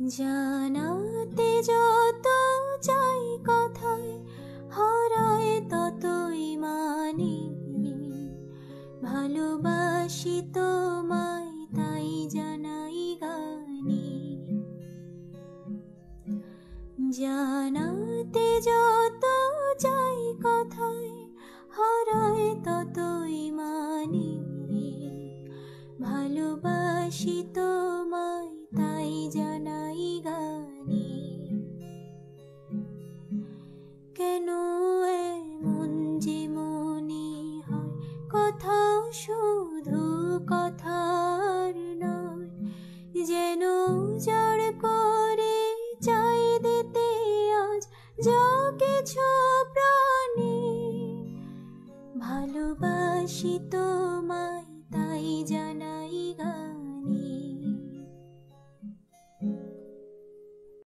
জানাতে যত চাই কথায় হারায় ততই মানে। ভালোবাসি তোমায় তাই জানাই গানে। জানাতে যত চাই কথায় হারায় ততই মানে। ভালোবাসি তোমায় তাই জানাই গানে। কেন এমন যে মনে হয় কথা শুধু কথার নয়, যেন জড় করে চাই দিতে আজ যা কিছু প্রাণে। ভালোবাসি